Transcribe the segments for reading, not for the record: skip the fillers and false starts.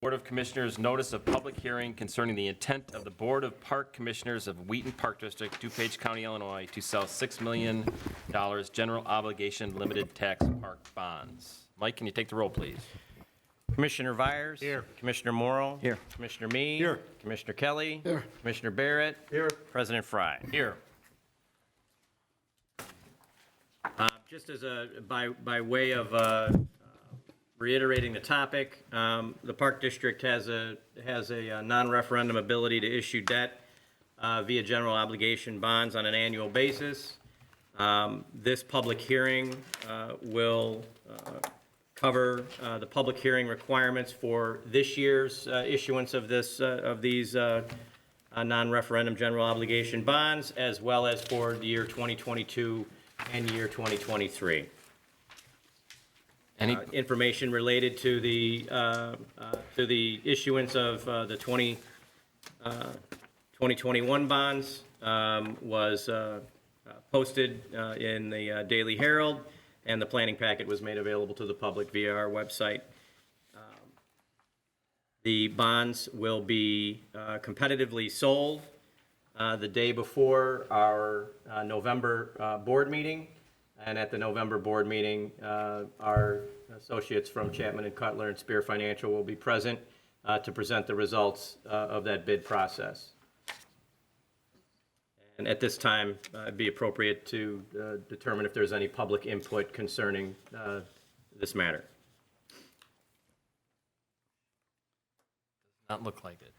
Board of Commissioners notice of public hearing concerning the intent of the Board of Park Commissioners of Wheaton Park District, DuPage County, Illinois, to sell $6 million general obligation limited tax park bonds. Mike, can you take the roll, please? Commissioner Vyers. Here. Commissioner Morrow. Here. Commissioner Mee. Here. Commissioner Kelly. Here. Commissioner Barrett. Here. President Fry. Here. Just as by way of reiterating the topic, the Park District has a non-referendum ability to issue debt via general obligation bonds on an annual basis. This public hearing will cover the public hearing requirements for this year's issuance of these non-referendum general obligation bonds, as well as for the year 2022 and year 2023. Any, Information related to the issuance of the 2021 bonds was posted in the Daily Herald, and the planning packet was made available to the public via our website. The bonds will be competitively sold the day before our November board meeting. And at the November board meeting, our associates from Chapman and Cutler and Spear Financial will be present to present the results of that bid process. And at this time, it'd be appropriate to determine if there's any public input concerning this matter. not look like it.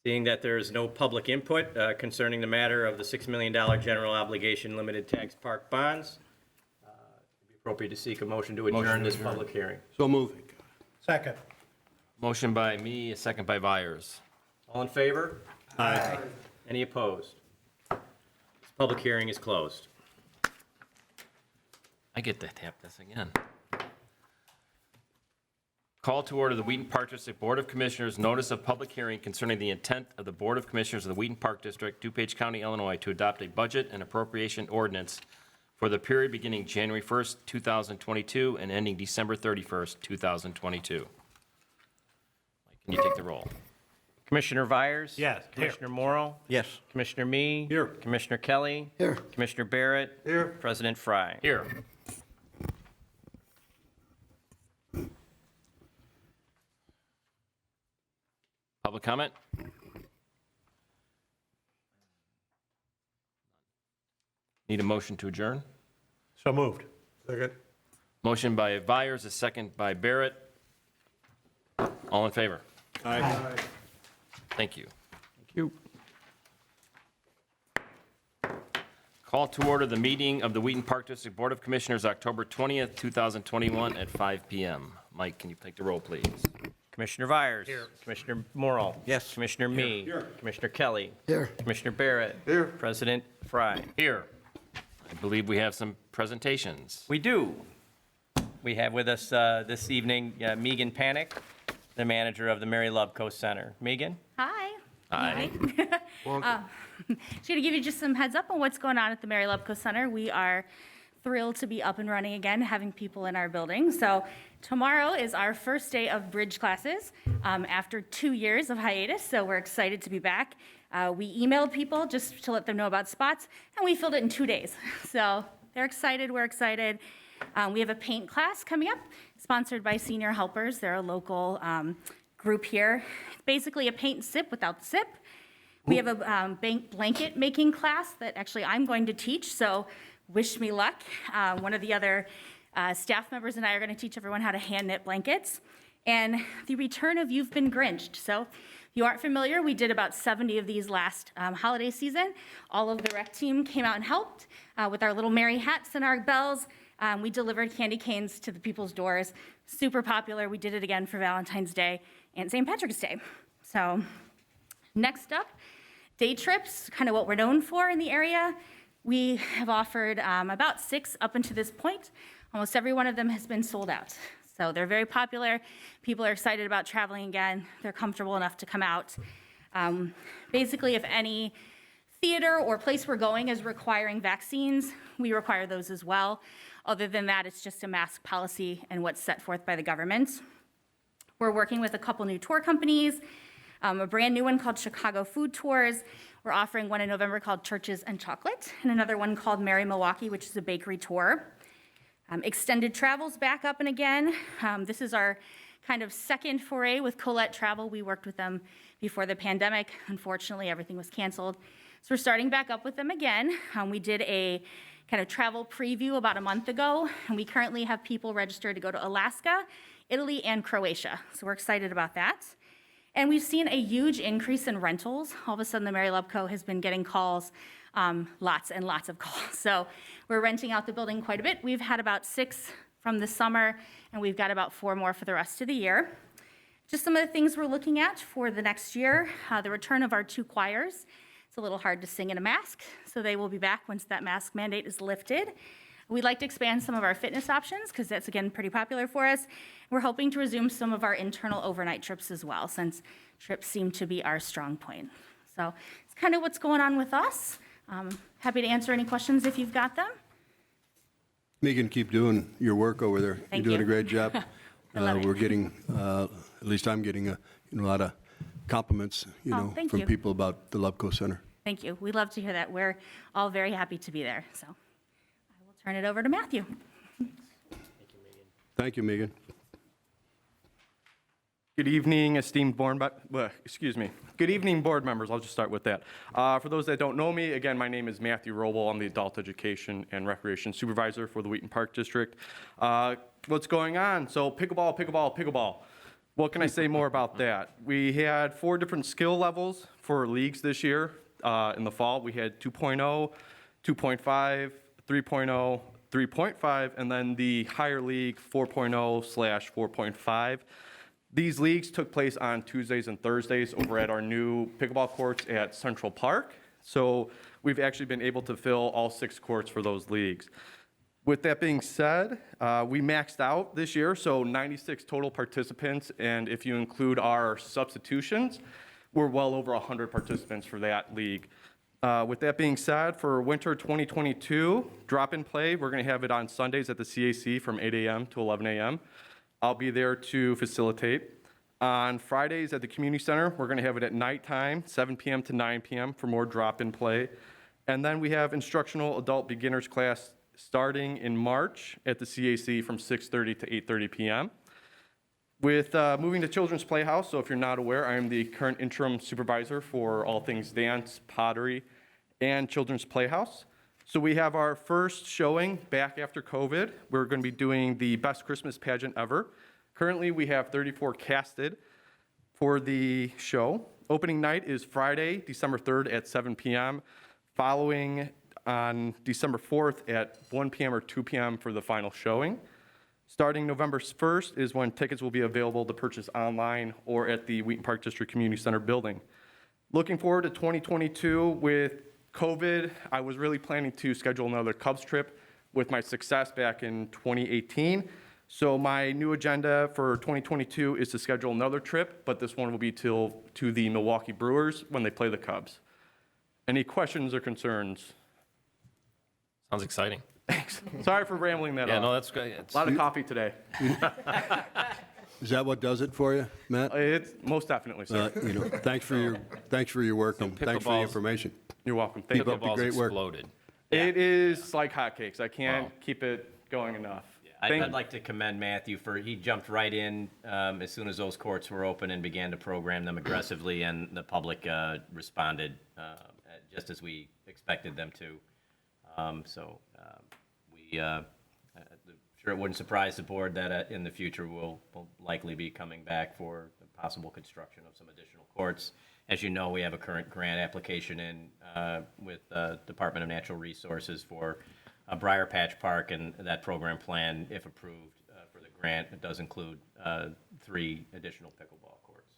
Seeing that there is no public input concerning the matter of the $6 million general obligation limited tax park bonds, it'd be appropriate to seek a motion to adjourn this public hearing. So moved. Second. Motion by me, a second by Vyers. All in favor? Aye. Any opposed? This public hearing is closed. I get to tap this again. Call to order the Wheaton Park District Board of Commissioners, notice of public hearing concerning the intent of the Board of Commissioners of the Wheaton Park District, DuPage County, Illinois, to adopt a budget and appropriation ordinance for the period beginning January 1st, 2022 and ending December 31st, 2022. Mike, can you take the roll? Commissioner Vyers? Yes. Commissioner Morrow? Yes. Commissioner Mee? Here. Commissioner Kelly? Here. Commissioner Barrett? Here. President Fry. Here. Public comment? Need a motion to adjourn? So moved. Second. Motion by Vyers, a second by Barrett. All in favor? Aye. Thank you. Thank you. Call to order the meeting of the Wheaton Park District Board of Commissioners, October 20th, 2021 at 5 PM. Mike, can you take the roll, please? Commissioner Vyers? Here. Commissioner Morrow? Yes. Commissioner Mee? Here. Commissioner Kelly? Here. Commissioner Barrett? Here. President Fry. Here. I believe we have some presentations. We do. We have with us this evening Megan Panic, the manager of the Mary Loveco Center. Megan? Hi. Hi. Just going to give you just some heads up on what's going on at the Mary Loveco Center. We are thrilled to be up and running again, having people in our building. So tomorrow is our first day of bridge classes after 2 years of hiatus, so we're excited to be back. We emailed people just to let them know about spots, and we filled it in 2 days. So they're excited, we're excited. We have a paint class coming up, sponsored by Senior Helpers. They're a local group here. It's basically a paint and sip without the sip. We have a blanket making class that actually I'm going to teach, so wish me luck. One of the other staff members and I are going to teach everyone how to hand knit blankets. And the return of You've Been Grinched. So if you aren't familiar, we did about 70 of these last holiday season. All of the rec team came out and helped with our little Mary hats and our bells. We delivered candy canes to the people's doors. Super popular. We did it again for Valentine's Day and St. Patrick's Day. So next up, day trips, kind of what we're known for in the area. We have offered about 6 up until this point. Almost every one of them has been sold out. So they're very popular. People are excited about traveling again. They're comfortable enough to come out. Basically, if any theater or place we're going is requiring vaccines, we require those as well. Other than that, it's just a mask policy and what's set forth by the government. We're working with a couple new tour companies, a brand new one called Chicago Food Tours. We're offering one in November called Churches and Chocolate, and another one called Merry Milwaukee, which is a bakery tour. Extended travel's back up and again. This is our kind of second foray with Colette Travel. We worked with them before the pandemic. Unfortunately, everything was canceled. So we're starting back up with them again. We did a kind of travel preview about a month ago, and we currently have people registered to go to Alaska, Italy, and Croatia. So we're excited about that. And we've seen a huge increase in rentals. All of a sudden, the Mary Lubco has been getting calls, lots and lots of calls. So we're renting out the building quite a bit. We've had about 6 from the summer, and we've got about 4 more for the rest of the year. Just some of the things we're looking at for the next year, the return of our 2 choirs. It's a little hard to sing in a mask, so they will be back once that mask mandate is lifted. We'd like to expand some of our fitness options because that's, again, pretty popular for us. We're hoping to resume some of our internal overnight trips as well, since trips seem to be our strong point. So it's kind of what's going on with us. Happy to answer any questions if you've got them. Megan, keep doing your work over there. Thank You're doing you. a great job. I love it. We're getting, at least I'm getting a lot of compliments, thank from you. people about the Lubco Center. Thank you. We love to hear that. We're all very happy to be there. So I will turn it over to Matthew. Thank you, Megan. Good evening, esteemed board, Good evening, board members. I'll just start with that. For those that don't know me, again, my name is Matthew Roble. I'm the Adult Education and Recreation Supervisor for the Wheaton Park District. What's going on? So pickleball. What can I say more about that? We had 4 different skill levels for leagues this year. In the fall, we had 2.0, 2.5, 3.0, 3.5, and then the higher league 4.0/4.5. These leagues took place on Tuesdays and Thursdays over at our new pickleball courts at Central Park. So we've actually been able to fill all 6 courts for those leagues. With that being said, we maxed out this year, so 96 total participants, and if you include our substitutions, we're well over 100 participants for that league. With that being said, for winter 2022, drop-in play, we're going to have it on Sundays at the CAC from 8 a.m. to 11 a.m. I'll be there to facilitate. On Fridays at the community center, we're going to have it at nighttime, 7 p.m. to 9 p.m. for more drop-in play. And then we have instructional adult beginners class starting in March at the CAC from 6:30 to 8:30 p.m. With moving to Children's Playhouse, so if you're not aware, I am the current interim supervisor for all things dance, pottery, and Children's Playhouse. So we have our first showing back after COVID. We're going to be doing the best Christmas pageant ever. Currently, we have 34 casted for the show. Opening night is Friday, December 3rd at 7 p.m., following on December 4th at 1 p.m. or 2 p.m. for the final showing. Starting November 1st is when tickets will be available to purchase online or at the Wheaton Park District Community Center building. Looking forward to 2022 with COVID, I was really planning to schedule another Cubs trip with my success back in 2018. So my new agenda for 2022 is to schedule another trip, but this one will be to the Milwaukee Brewers when they play the Cubs. Any questions or concerns? Sounds exciting. Thanks. Sorry for rambling that Yeah, off. no, that's great. A lot of coffee today. Is that what does it for you, Matt? It's most definitely, sir. Thanks for your work and thanks for the pickleball's- information. You're welcome. Thank Keep you. up the Pickleball's great work. exploded. It is like hotcakes. I can't Wow. keep it going enough. I'd like to commend Matthew he jumped right in as soon as those courts were open and began to program them aggressively, and the public responded just as we expected them to. I'm sure it wouldn't surprise the board that in the future we'll likely be coming back for the possible construction of some additional courts. As you know, we have a current grant application in with the Department of Natural Resources for Briar Patch Park, and that program plan, if approved for the grant, it does include 3 additional pickleball courts,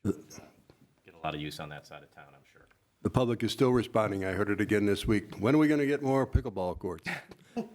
which would get a lot of use on that side of town, I'm sure. The public is still responding. I heard it again this week. When are we going to get more pickleball courts?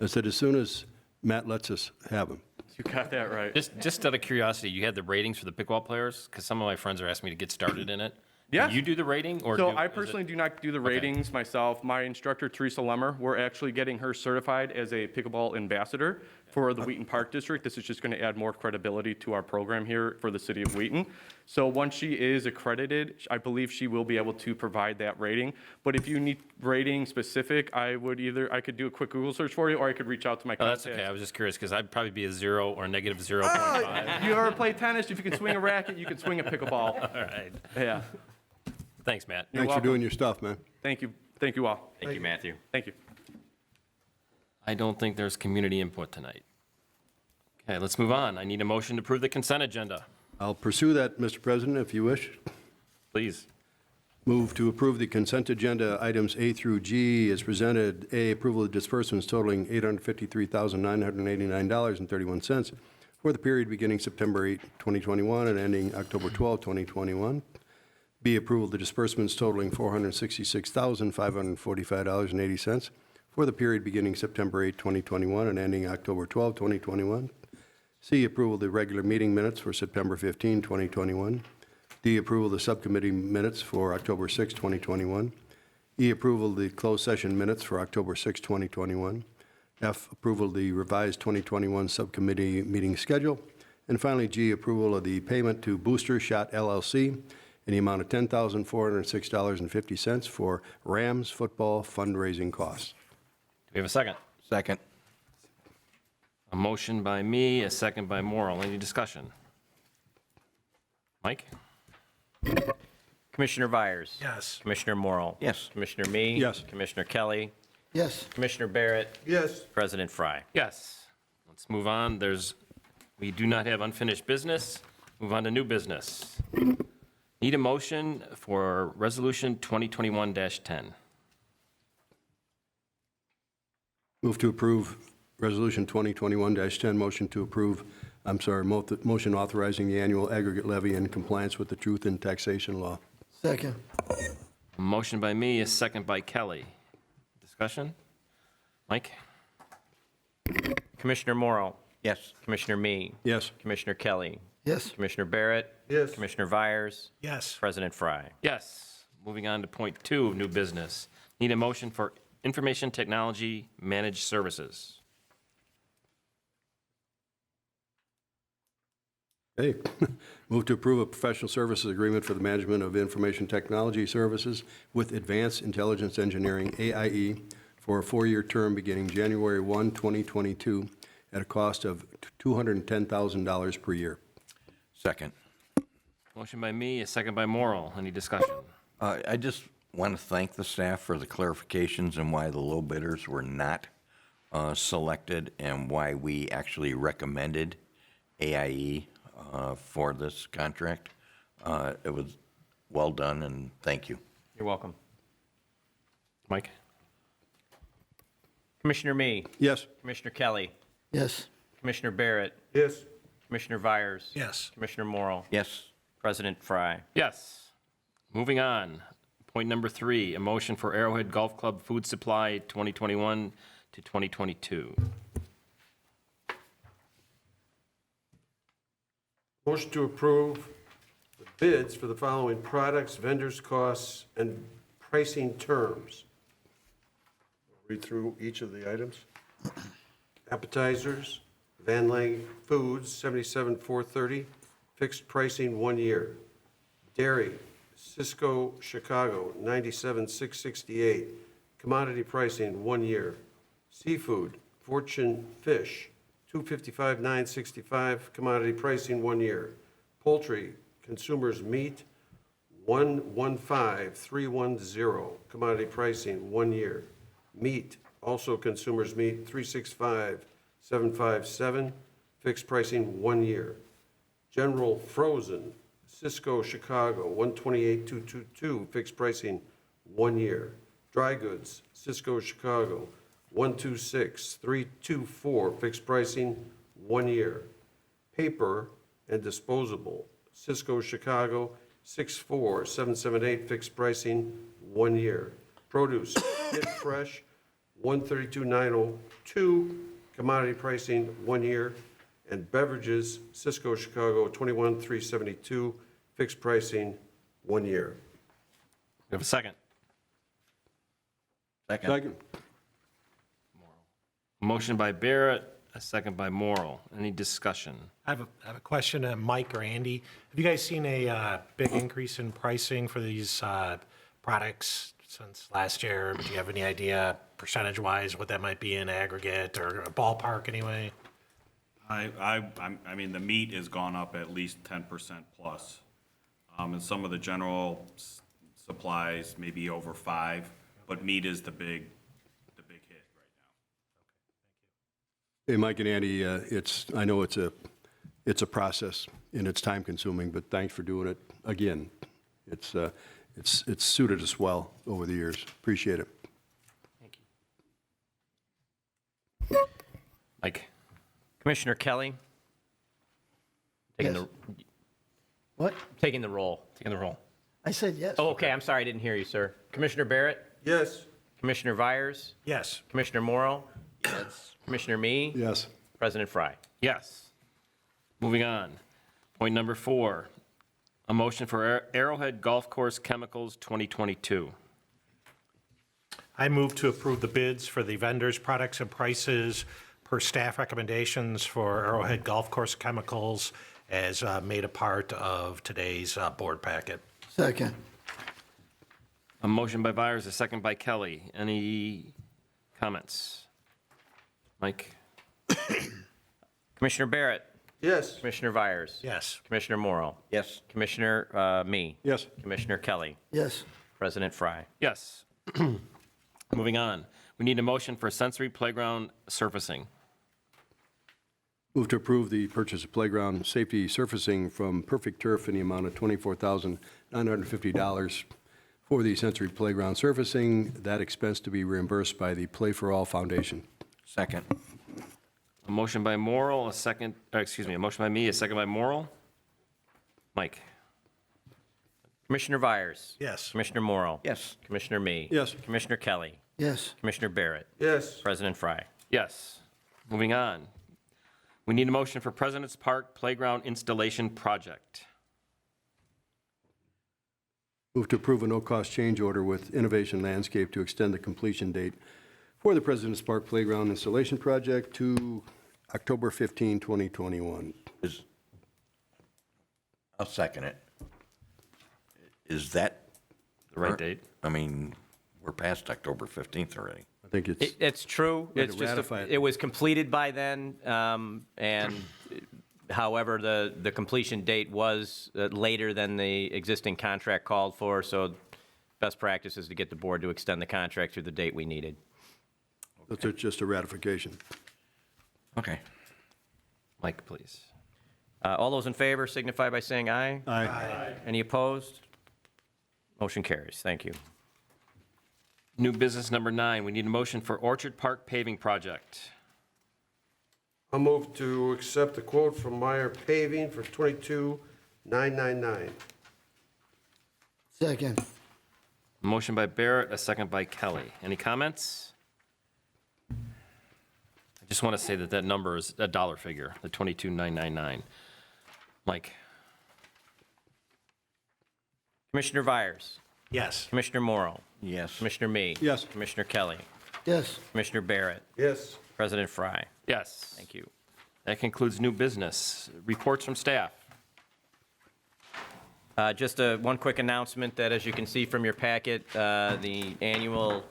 I said, as soon as Matt lets us have them. You got that right. Just out of curiosity, you had the ratings for the pickleball players? Because some of my friends are asking me to get started in it. Yes. You do the rating, or? So do- I is it- personally do not do the ratings myself. My instructor, Teresa Lemmer, we're actually getting her certified as a pickleball ambassador for the Wheaton Park District. This is just going to add more credibility to our program here for the city of Wheaton. So once she is accredited, I believe she will be able to provide that rating. But if you need rating specific, I could do a quick Google search for you, or I could reach out to my Oh, that's contact. okay. I was just curious, because I'd probably be a 0 or negative 0.5. You ever play tennis? If you can swing a racket, you can swing a pickleball. All right. Yeah. Thanks, Matt. Thanks for welcome. doing your stuff, man. Thank you. Thank you all. Thank you, Matthew. Thank you. I don't think there's community input tonight. Okay, let's move on. I need a motion to approve the consent agenda, I'll pursue that, Mr. President, if you wish. please. Move to approve the consent agenda items A through G as presented. A, approval of disbursements totaling $853,989.31 for the period beginning September 8, 2021 and ending October 12, 2021. B, approval of the disbursements totaling $466,545.80 for the period beginning September 8, 2021 and ending October 12, 2021. C, approval of the regular meeting minutes for September 15, 2021. D, approval of the subcommittee minutes for October 6, 2021. E, approval of the closed session minutes for October 6, 2021. F, approval of the revised 2021 subcommittee meeting schedule. And finally, G, approval of the payment to Booster Shot LLC in the amount of $10,406.50 for Rams football fundraising costs. Do we have a second? Second. A motion by me, a second by Morrell. Any discussion? Mike? Commissioner Byers. Yes. Commissioner Morrell. Yes. Commissioner Me. Yes. Commissioner Kelly. Yes. Commissioner Barrett. Yes. President Fry. Yes. Let's move on. We do not have unfinished business. Move on to new business. Need a motion for Resolution 2021-10. Move to approve Resolution 2021-10, motion authorizing the annual aggregate levy in compliance with the truth in taxation law. Second. A motion by me, a second by Kelly. Discussion? Mike? Commissioner Morrell. Yes. Commissioner Me. Yes. Commissioner Kelly. Yes. Commissioner Barrett. Yes. Commissioner Byers. Yes. President Fry. Yes. Moving on to point 2 of new business. Need a motion for Information Technology Managed Services. Okay. Move to approve a professional services agreement for the management of information technology services with Advanced Intelligence Engineering, AIE, for a 4-year term beginning January 1, 2022, at a cost of $210,000 per year. Second. Motion by me, a second by Morrell. Any discussion? I just want to thank the staff for the clarifications and why the low bidders were not selected and why we actually recommended AIE for this contract. It was well done, and thank you. You're welcome. Mike? Commissioner Me. Yes. Commissioner Kelly. Yes. Commissioner Barrett. Yes. Commissioner Byers. Yes. Commissioner Morrell. Yes. President Fry. Yes. Moving on. Point number 3, a motion for Arrowhead Golf Club food supply 2021 to 2022. Motion to approve the bids for the following products, vendors, costs, and pricing terms. Read through each of the items. Appetizers, Van Lang Foods, $77,430, fixed pricing 1 year. Dairy, Cisco Chicago, $97,668, commodity pricing 1 year. Seafood, Fortune Fish, $255,965, commodity pricing 1 year. Poultry, Consumers Meat, $115,310, commodity pricing 1 year. Meat, also Consumers Meat, $365,757, fixed pricing 1 year. General Frozen, Cisco Chicago, $128,222, fixed pricing 1 year. Dry Goods, Cisco Chicago, $126,324, fixed pricing 1 year. Paper and Disposable, Cisco Chicago, $64778, fixed pricing 1 year. Produce, Get Fresh, $132,902, commodity pricing 1 year. And beverages, Cisco Chicago, $21,372, fixed pricing 1 year. We have a second. Second. Motion by Barrett, a second by Morrell. Any discussion? I have a question, Mike or Andy. Have you guys seen a big increase in pricing for these products since last year? Do you have any idea, percentage-wise, what that might be in aggregate or a ballpark anyway? I mean, the meat has gone up at least 10% plus. And some of the general supplies, maybe over 5, but meat is the big hit right now. Hey, Mike and Andy, I know it's a process and it's time-consuming, but thanks for doing it again. It's suited us well over the years. Appreciate it. Mike? Commissioner Kelly? Taking Yes. the What? Taking the roll. Taking the roll. I said yes. Oh, okay, I'm sorry, I didn't hear you, sir. Commissioner Barrett? Yes. Commissioner Vyers? Yes. Commissioner Morrow? Commissioner Me? Yes. President Fry? Yes. Moving on. Point number 4, a motion for Arrowhead Golf Course Chemicals 2022. I move to approve the bids for the vendors' products and prices per staff recommendations for Arrowhead Golf Course Chemicals as made a part of today's board packet. Second. A motion by Byers, a second by Kelly. Any comments? Mike? Commissioner Barrett? Yes. Commissioner Vyers? Yes. Commissioner Morrow? Yes. Commissioner Me? Yes. Commissioner Kelly? Yes. President Fry? Yes. Moving on. We need a motion for sensory playground surfacing. Move to approve the purchase of playground safety surfacing from Perfect Turf in the amount of $24,950 for the sensory playground surfacing. That expense to be reimbursed by the Play for All Foundation. Second. A motion by Morrell, a motion by me, a second by Morrell. Mike? Commissioner Vyers? Yes. Commissioner Morrow? Yes. Commissioner Me? Yes. Commissioner Kelly? Yes. Commissioner Barrett? Yes. President Fry? Yes. Moving on. We need a motion for President's Park Playground Installation Project. Move to approve a no-cost change order with Innovation Landscape to extend the completion date for the President's Park Playground Installation Project to October 15, 2021. I'll second it. Is that The right date? I mean, we're past October 15th already. I think it's, It's true. We had It's to just, ratify it. it was completed by then, and however, the completion date was later than the existing contract called for, so best practice is to get the board to extend the contract through the date we needed. that's just a ratification. Okay. Mike, please. All those in favor signify by saying aye. Aye. Any opposed? Motion carries. Thank you. New business number 9, we need a motion for Orchard Park paving project. I'll move to accept the quote from Meyer Paving for $22,999. Second. A motion by Barrett, a second by Kelly. Any comments? I just want to say that that number is a dollar figure, the 22,999. Mike? Commissioner Vyers? Yes. Commissioner Morrow? Yes. Commissioner Me? Yes. Commissioner Kelly? Yes. Commissioner Barrett? Yes. President Fry? Yes. Thank you. That concludes new business. Reports from staff. Just one quick announcement that, as you can see from your packet, the annual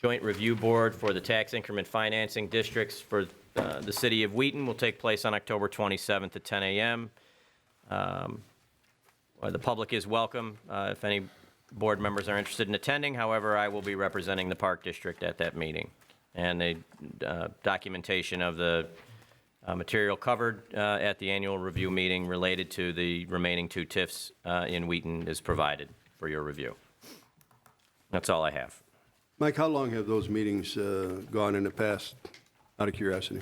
Joint Review Board for the Tax Increment Financing Districts for the City of Wheaton will take place on October 27th at 10 a.m. The public is welcome if any board members are interested in attending. However, I will be representing the Park District at that meeting. And the documentation of the material covered at the annual review meeting related to the remaining 2 TIFs in Wheaton is provided for your review. That's all I have. Mike, how long have those meetings gone in the past, out of curiosity?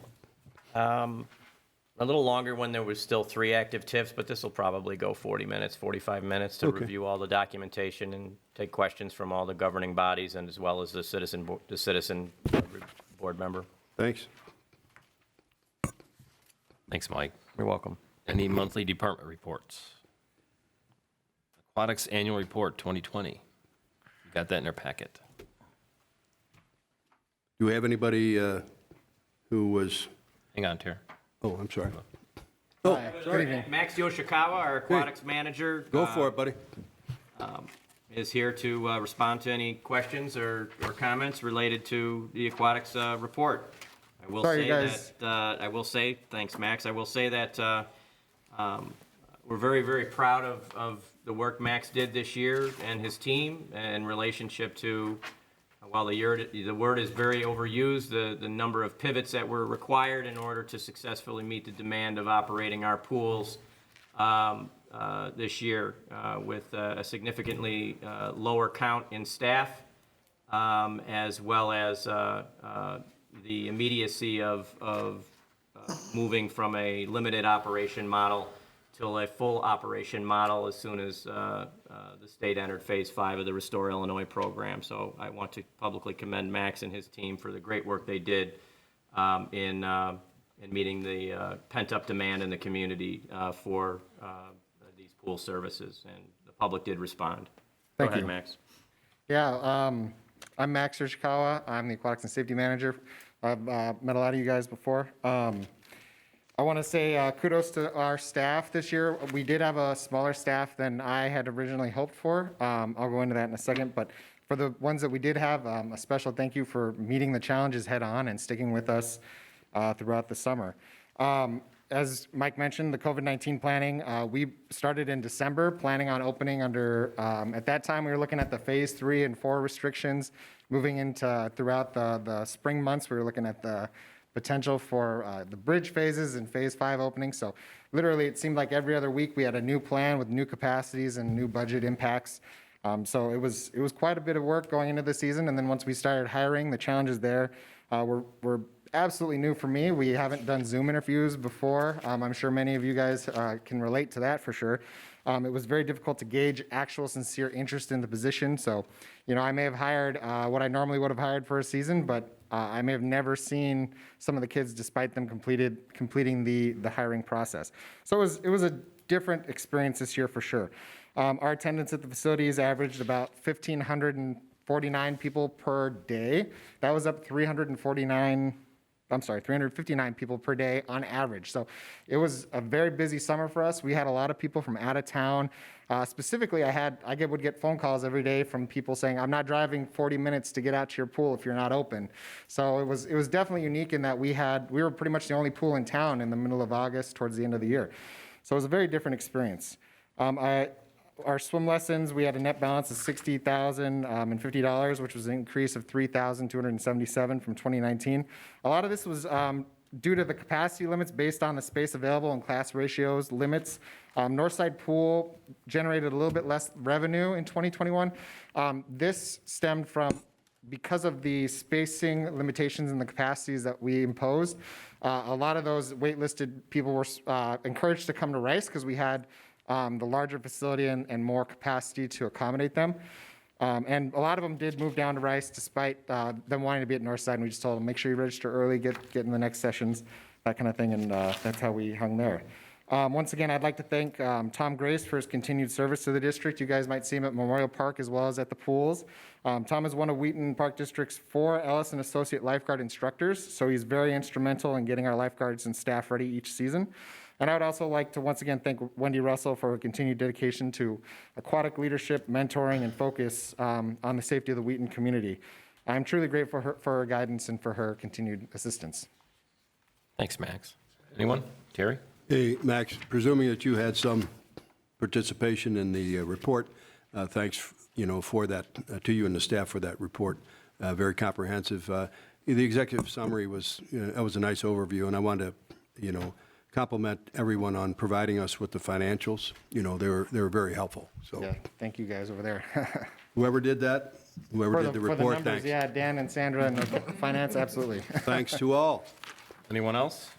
A little longer when there was still 3 active TIFs, but this will probably go 40 minutes, 45 minutes to Okay. review all the documentation and take questions from all the governing bodies and as well as the citizen board member. Thanks. Thanks, Mike. You're welcome. Any monthly department reports? Aquatics Annual Report 2020. You got that in your packet. Do we have anybody who was, Hang on, Terry. oh, I'm sorry. Max Yoshikawa, our aquatics manager. Go for it, buddy. Is here to respond to any questions or comments related to the aquatics report. I will Sorry, say guys. that, thanks, Max. I will say that we're very, very proud of the work Max did this year and his team in relationship to, while the word is very overused, the number of pivots that were required in order to successfully meet the demand of operating our pools this year with a significantly lower count in staff, as well as the immediacy of moving from a limited operation model to a full operation model as soon as the state entered Phase 5 of the Restore Illinois program. So I want to publicly commend Max and his team for the great work they did in meeting the pent-up demand in the community for these pool services, and the public did respond. Thank Go ahead, you. Max. Yeah, I'm Max Yoshikawa. I'm the Aquatics and Safety Manager. I've met a lot of you guys before. I want to say kudos to our staff this year. We did have a smaller staff than I had originally hoped for. I'll go into that in a second, but for the ones that we did have, a special thank you for meeting the challenges head on and sticking with us throughout the summer. As Mike mentioned, the COVID-19 planning, we started in December, planning on opening under, at that time, we were looking at the Phase 3 and 4 restrictions. Moving into throughout the spring months, we were looking at the potential for the bridge phases and Phase 5 opening. So literally, it seemed like every other week we had a new plan with new capacities and new budget impacts. So it was quite a bit of work going into the season. And then once we started hiring, the challenges there were absolutely new for me. We haven't done Zoom interviews before. I'm sure many of you guys can relate to that for sure. It was very difficult to gauge actual sincere interest in the position. So, I may have hired what I normally would have hired for a season, but I may have never seen some of the kids despite them completing the hiring process. So it was a different experience this year for sure. Our attendance at the facilities averaged about 1,549 people per day. That was up 359 people per day on average. So it was a very busy summer for us. We had a lot of people from out of town. Specifically, would get phone calls every day from people saying, I'm not driving 40 minutes to get out to your pool if you're not open. So it was definitely unique in that we were pretty much the only pool in town in the middle of August towards the end of the year. So it was a very different experience. Our swim lessons, we had a net balance of $60,050, which was an increase of $3,277 from 2019. A lot of this was due to the capacity limits based on the space available and class ratios limits. Northside Pool generated a little bit less revenue in 2021. This stemmed from, because of the spacing limitations and the capacities that we imposed, a lot of those waitlisted people were encouraged to come to Rice because we had the larger facility and more capacity to accommodate them. And a lot of them did move down to Rice despite them wanting to be at Northside, and we just told them, make sure you register early, get in the next sessions, that kind of thing, and that's how we hung there. Once again, I'd like to thank Tom Grace for his continued service to the district. You guys might see him at Memorial Park as well as at the pools. Tom is one of Wheaton Park District's 4 Ellis and Associate lifeguard instructors, so he's very instrumental in getting our lifeguards and staff ready each season. And I would also like to once again thank Wendy Russell for her continued dedication to aquatic leadership, mentoring, and focus on the safety of the Wheaton community. I'm truly grateful for her guidance and for her continued assistance. Thanks, Max. Anyone? Terry? Hey, Max, presuming that you had some participation in the report, thanks, for that, to you and the staff for that report. Very comprehensive. The executive summary was a nice overview, and I wanted to, compliment everyone on providing us with the financials. They were very helpful. So Yeah, thank you guys over there. whoever did that, whoever did the report, For the numbers, thanks. yeah, Dan and Sandra and the finance, absolutely. Thanks to all. Anyone else?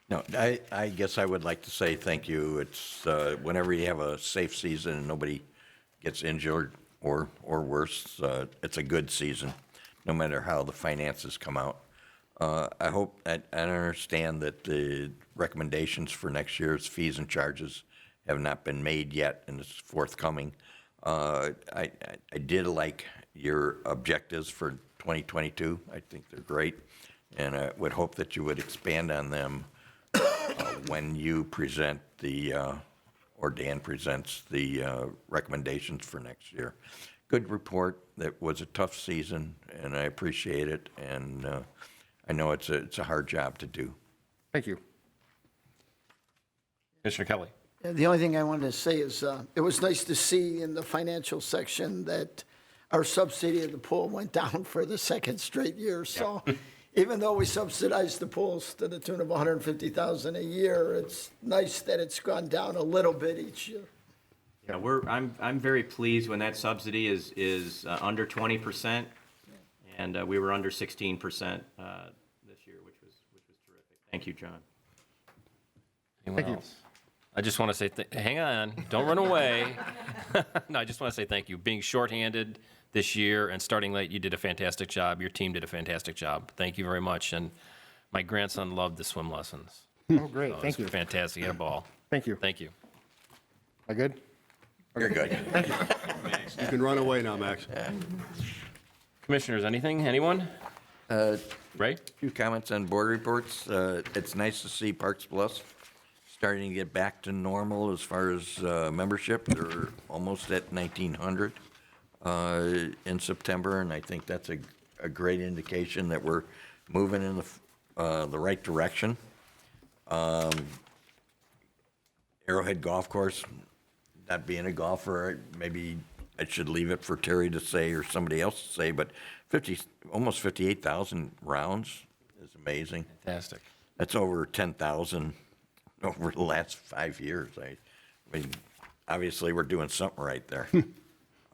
No, I guess I would like to say thank you. It's whenever you have a safe season and nobody gets injured or worse, it's a good season, no matter how the finances come out. I hope, I understand that the recommendations for next year's fees and charges have not been made yet and is forthcoming. I did like your objectives for 2022. I think they're great, and I would hope that you would expand on them when you present or Dan presents the recommendations for next year. Good report. That was a tough season, and I appreciate it, and I know it's a hard job to do. Thank you. Commissioner Kelly. The only thing I wanted to say is, it was nice to see in the financial section that our subsidy of the pool went down for the second straight year. So even though we subsidized the pools to the tune of $150,000 a year, it's nice that it's gone down a little bit each year. Yeah, I'm very pleased when that subsidy is under 20%, and we were under 16% this year, which was terrific. Thank you, John. Anyone else? I just want to say, hang on, don't run away. No, I just want to say thank you. Being shorthanded this year and starting late, you did a fantastic job. Your team did a fantastic job. Thank you very much. And my grandson loved the swim lessons. Oh, great. So it Thank was you. fantastic. He had a ball. Thank you. Thank you. Am I good? You're good. You can run away now, Max. Commissioners, anything? Anyone? Ray? Few comments on board reports. It's nice to see Parks Plus starting to get back to normal as far as membership. They're almost at 1,900 in September, and I think that's a great indication that we're moving in the right direction. Arrowhead Golf Course, not being a golfer, maybe I should leave it for Terry to say or somebody else to say, but almost 58,000 rounds is amazing. Fantastic. That's over 10,000 over the last 5 years. I mean, obviously, we're doing something right there.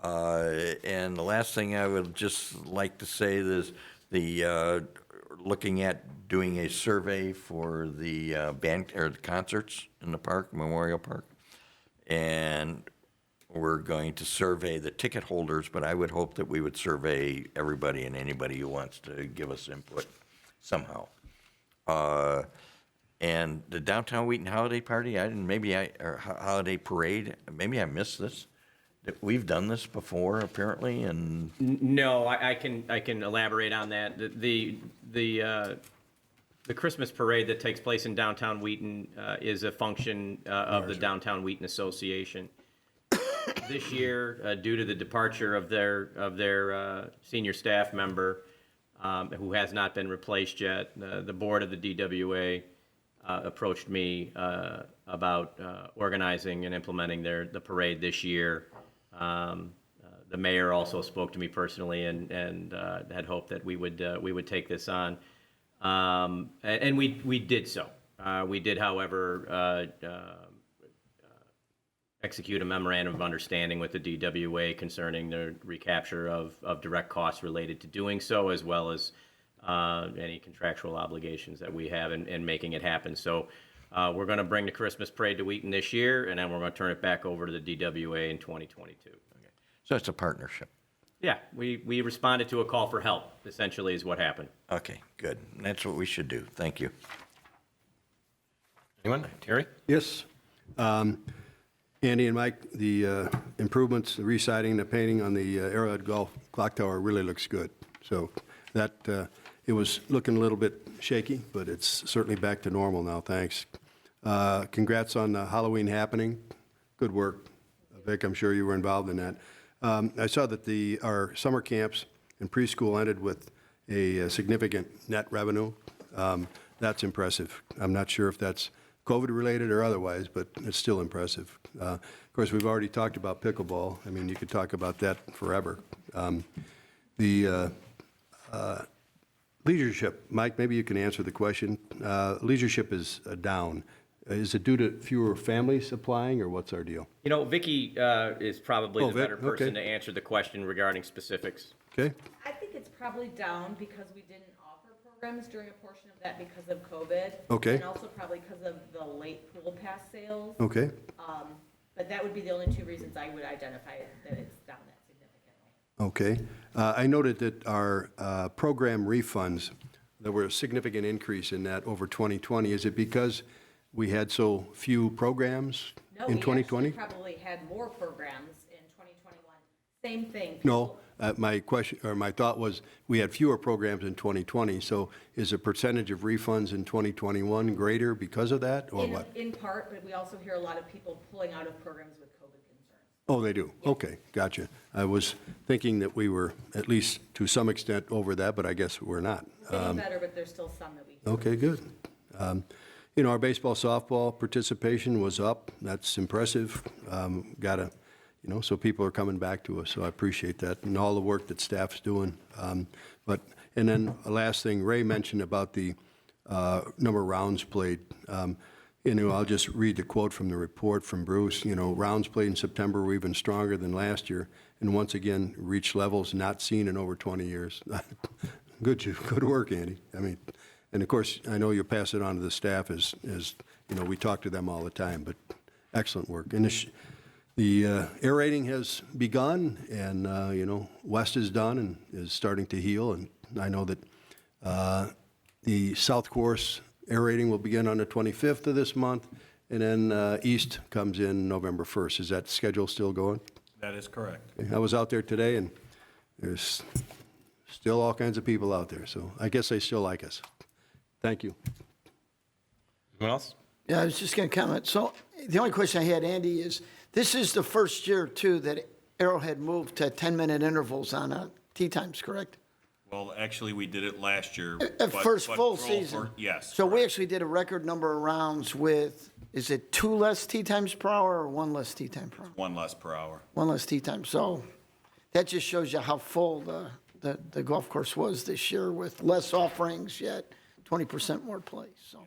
And the last thing I would just like to say is looking at doing a survey for the band or the concerts in the park, Memorial Park. And we're going to survey the ticket holders, but I would hope that we would survey everybody and anybody who wants to give us input somehow. And the Downtown Wheaton Holiday Party, or Holiday Parade, maybe I missed this. We've done this before, apparently, and No, I can elaborate on that. The Christmas parade that takes place in downtown Wheaton is a function of the Downtown Wheaton Association. This year, due to the departure of their senior staff member, who has not been replaced yet, the board of the DWA approached me about organizing and implementing the parade this year. The mayor also spoke to me personally and had hoped that we would take this on. And we did so. We did, however, execute a memorandum of understanding with the DWA concerning the recapture of direct costs related to doing so, as well as any contractual obligations that we have in making it happen. So we're going to bring the Christmas parade to Wheaton this year, and then we're going to turn it back over to the DWA in 2022. so it's a partnership. Yeah, we responded to a call for help, essentially, is what happened. Okay, good. That's what we should do. Thank you. Anyone? Terry? Yes. Andy and Mike, the improvements, the residing, the painting on the Arrowhead Golf Clock Tower really looks good. So that, it was looking a little bit shaky, but it's certainly back to normal now, thanks. Congrats on the Halloween happening. Good work. Vic, I'm sure you were involved in that. I saw that our summer camps and preschool ended with a significant net revenue. That's impressive. I'm not sure if that's COVID-related or otherwise, but it's still impressive. Of course, we've already talked about pickleball. I mean, you could talk about that forever. The leadership, Mike, maybe you can answer the question. Leadership is down. Is it due to fewer families applying, or what's our deal? You know, Vicki is probably the Vic, better person okay. to answer the question regarding specifics. Okay? I think it's probably down because we didn't offer programs during a portion of that because of COVID. Okay. And also probably because of the late pool pass sales. Okay. But that would be the only two reasons I would identify that it's down that significantly. Okay. I noted that our program refunds, there were a significant increase in that over 2020. Is it because we had so few programs? No, in we 2020? actually probably had more programs in 2021. Same thing. No, my question, or my thought was, we had fewer programs in 2020, so is the percentage of refunds in 2021 greater because of that, or what? In part, but we also hear a lot of people pulling out of programs with COVID concerns. Oh, they do? Okay, gotcha. I was thinking that we were, at least to some extent, over that, but I guess we're not. Getting better, but there's still some that we hear. Okay, good. You know, our baseball, softball participation was up. That's impressive. You know, so people are coming back to us, so I appreciate that, and all the work that staff's doing. And then the last thing, Ray mentioned about the number of rounds played. You know, I'll just read the quote from the report from Bruce. You know, rounds played in September were even stronger than last year, and once again, reached levels not seen in over 20 years. Good work, Andy. I mean, and of course, I know you'll pass it on to the staff as you know, we talk to them all the time, but excellent work. And the air raiding has begun, and, you know, West is done and is starting to heal, and I know that the South Course air raiding will begin on the 25th of this month, and then East comes in November 1st. Is that schedule still going? That is correct. I was out there today, and there's still all kinds of people out there, so I guess they still like us. Thank you. Anyone else? Yeah, I was just going to comment. So the only question I had, Andy, is this is the first year, too, that Arrowhead moved to 10-minute intervals on tee times, correct? Well, actually, we did it last year. At but- first but full for- season. Yes. So we actually did a record number of rounds with, is it 2 less tee times per hour or 1 less tee time per hour? One less per hour. 1 less tee time. So that just shows you how full the golf course was this year with less offerings, yet 20% more plays. So.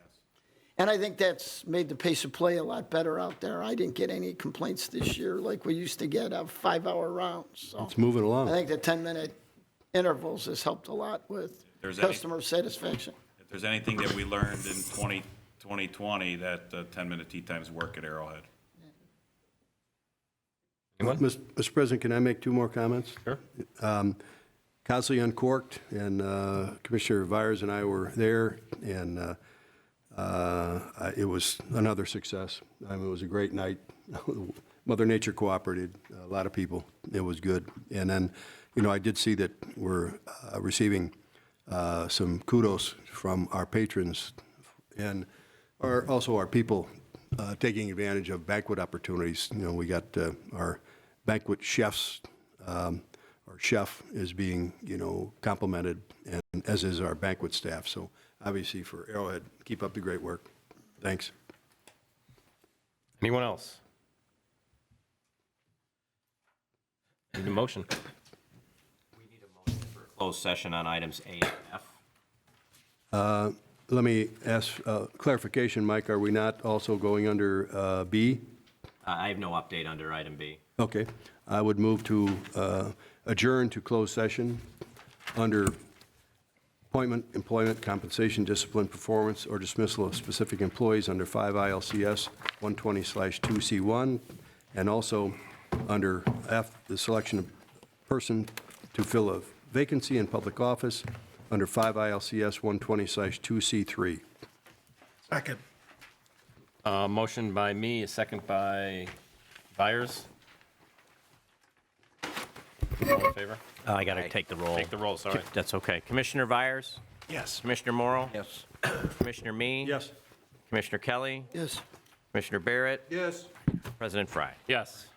And I think that's made the pace of play a lot better out there. I didn't get any complaints this year like we used to get of 5-hour rounds. So It's moving I along. think the 10-minute intervals has helped a lot with There's any- customer satisfaction. If there's anything that we learned in 2020, that 10-minute tee times work at Arrowhead. Anyone? Mr. President, can I make 2 more comments? Sure. Constantly Uncorked, and Commissioner Vyers and I were there, and it was another success. I mean, it was a great night. Mother Nature cooperated, a lot of people. It was good. And then, you know, I did see that we're receiving some kudos from our patrons and also our people taking advantage of banquet opportunities. You know, we got our banquet chefs. Our chef is being, you know, complimented, and as is our banquet staff. So obviously for Arrowhead, keep up the great work. Thanks. Anyone else? Need a motion? Closed session on items A and F. Let me ask clarification, Mike, are we not also going under B? I have no update under item B. Okay. I would move to adjourn to closed session under appointment, employment, compensation, discipline, performance, or dismissal of specific employees under 5 ILCS 120/2C1, and also under F, the selection of person to fill a vacancy in public office under 5 ILCS 120/2C3. Second. Motion by me, a second by Byers. All in favor? I got to take the roll. Take the roll, sorry. That's okay. Commissioner Vyers? Yes. Commissioner Morrow? Yes. Commissioner Me? Yes. Commissioner Kelly? Yes. Commissioner Barrett? Yes. President Fry? Yes.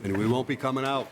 And we won't be coming out.